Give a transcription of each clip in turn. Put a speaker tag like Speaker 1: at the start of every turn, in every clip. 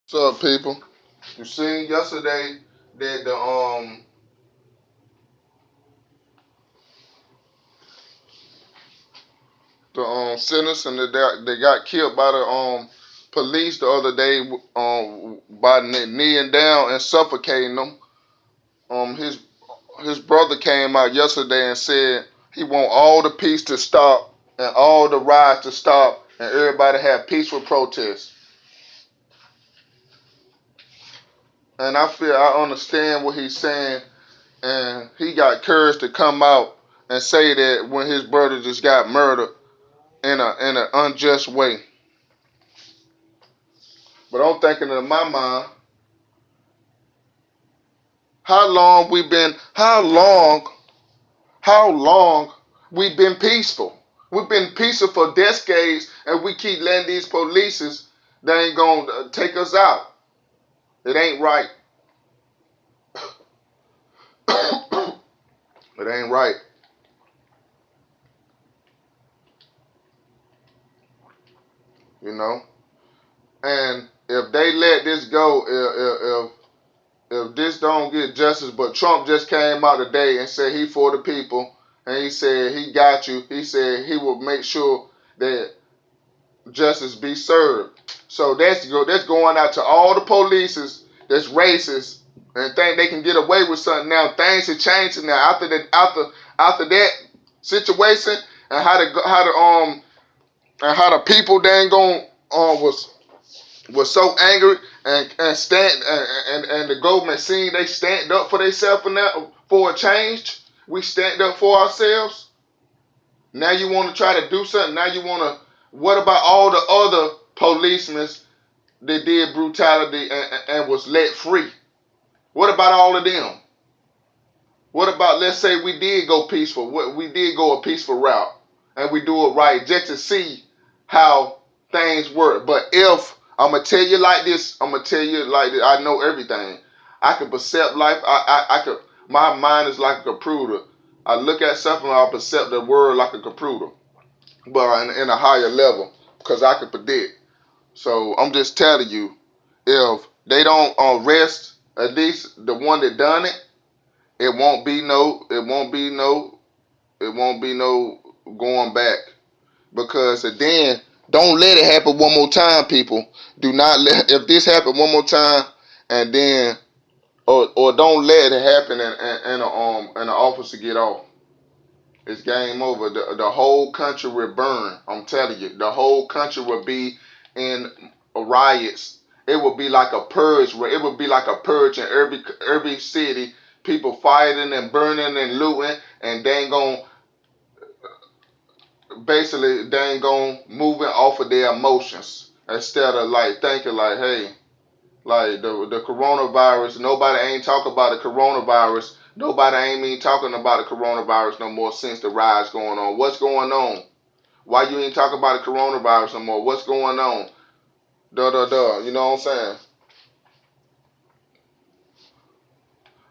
Speaker 1: What's up, people? You seen yesterday that the citizen that they got killed by the police the other day by kneeling down and suffocating them. His brother came out yesterday and said he want all the peace to stop and all the riots to stop and everybody have peaceful protests. And I understand what he's saying, and he got courage to come out and say that when his brother just got murdered in an unjust way. But I'm thinking in my mind, how long we been peaceful? We've been peaceful for decades, and we keep letting these polices, they ain't gonna take us out. It ain't right. It ain't right. You know. And if they let this go, if this don't get justice, but Trump just came out today and said he for the people, and he said he got you. He said he will make sure that justice be served. So that's going out to all the polices that's racist and think they can get away with something now. Things are changing now after that situation and how the people dang going was so angry and stand and the government seen they stand up for themselves for a change. We stand up for ourselves. Now you want to try to do something. Now you want to. What about all the other policemen that did brutality and was let free? What about all of them? What about, let's say we did go peaceful. We did go a peaceful route and we do it right just to see how things work. But if I'm gonna tell you like this, I'm gonna tell you like this. I know everything. I can perceive life. I could. My mind is like a computer. I look at something. I perceive the world like a computer, but in a higher level because I can predict. So I'm just telling you, if they don't arrest at least the one that done it, it won't be no going back. Because then don't let it happen one more time, people. Do not let if this happen one more time and then or don't let it happen and the officer get off. It's game over. The whole country will burn. I'm telling you, the whole country will be in riots. It would be like a purge. It would be like a purge in every city. People fighting and burning and looting, and they ain't gonna basically they ain't gonna moving off of their emotions instead of like thinking like, hey, like the coronavirus. Nobody ain't talking about the coronavirus. Nobody ain't even talking about the coronavirus no more since the riots going on. What's going on? Why you ain't talking about the coronavirus no more? What's going on? Duh duh duh. You know what I'm saying?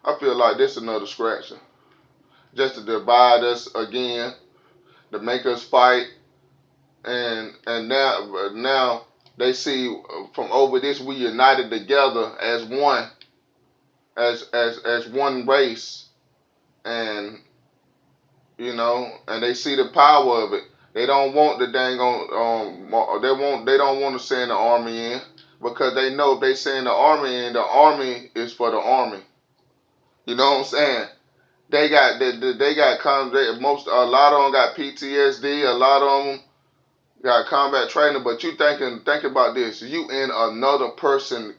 Speaker 1: I feel like this is another distraction, just to divide us again, to make us fight, and now they see from over this we united together as one, as one race, and and they see the power of it. They don't want the dang on they don't want to send the army in because they know if they send the army in, the army is for the army. You know what I'm saying? They got most a lot of them got PTSD. A lot of them got combat training. But you think about this. You in another person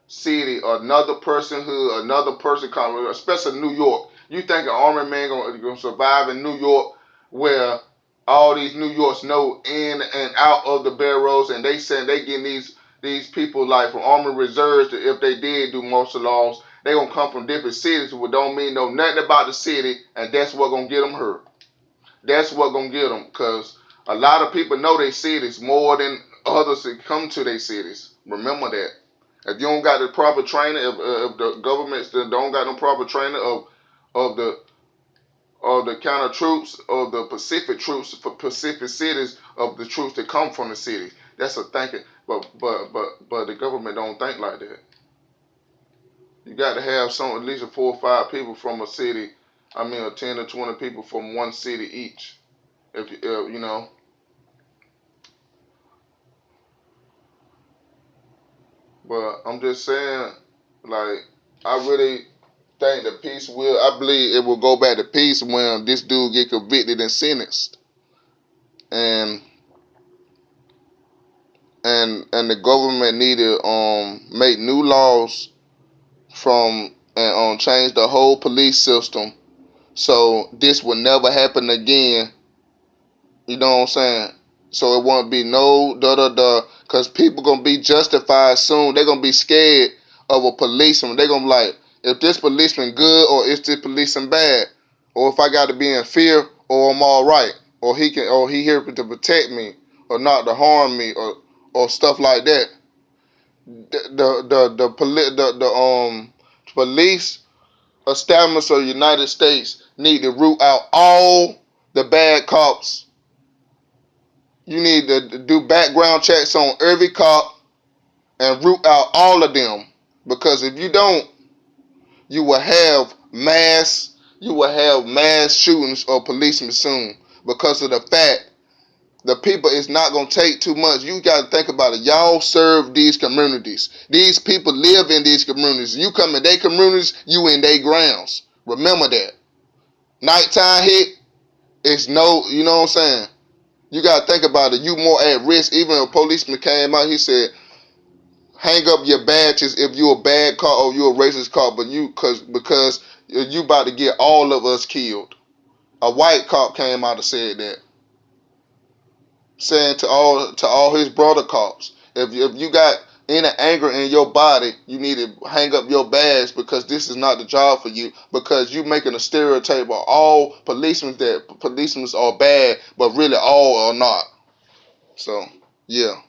Speaker 1: city, another person hood, another person coming, especially New York. You think an army man gonna survive in New York where all these New Yorks know in and out of the barrels and they saying they getting these people like from army reserves that if they did do martial laws, they gonna come from different cities who don't mean know nothing about the city and that's what gonna get them hurt. That's what gonna get them because a lot of people know their cities more than others that come to their cities. Remember that. If you don't got the proper training, if the governments that don't got no proper training of the counter troops of the Pacific troops for Pacific cities of the troops that come from the city, that's a thinking. But the government don't think like that. You got to have some, at least 4 or 5 people from a city. I mean, 10 or 20 people from one city each. If you know, but I'm just saying, like, I really think the peace will. I believe it will go back to peace when this dude get convicted and sentenced, and and the government need to make new laws from and change the whole police system so this will never happen again. You know what I'm saying? So it won't be no da da da, cause people gonna be justified soon. They're gonna be scared of a policeman. They're gonna be like, if this policeman good or is this policeman bad, or if I got to be in fear or I'm all right, or he here to protect me or not to harm me or stuff like that. The police establishment of the United States need to root out all the bad cops. You need to do background checks on every cop and root out all of them. Because if you don't, you will have mass shootings of policemen soon. Because of the fact the people is not gonna take too much. You gotta think about it. Y'all serve these communities. These people live in these communities. You come in their communities, you in their grounds. Remember that. Nighttime hit, it's no, you know what I'm saying? You gotta think about it. You more at risk. Even a policeman came out, he said, hang up your badges if you a bad cop or you a racist cop, but because you about to get all of us killed. A white cop came out and said that, saying to all his brother cops, if you got any anger in your body, you need to hang up your badge because this is not the job for you. Because you making a stereotype of all policemen that policemen are bad, but really all are not. So yeah.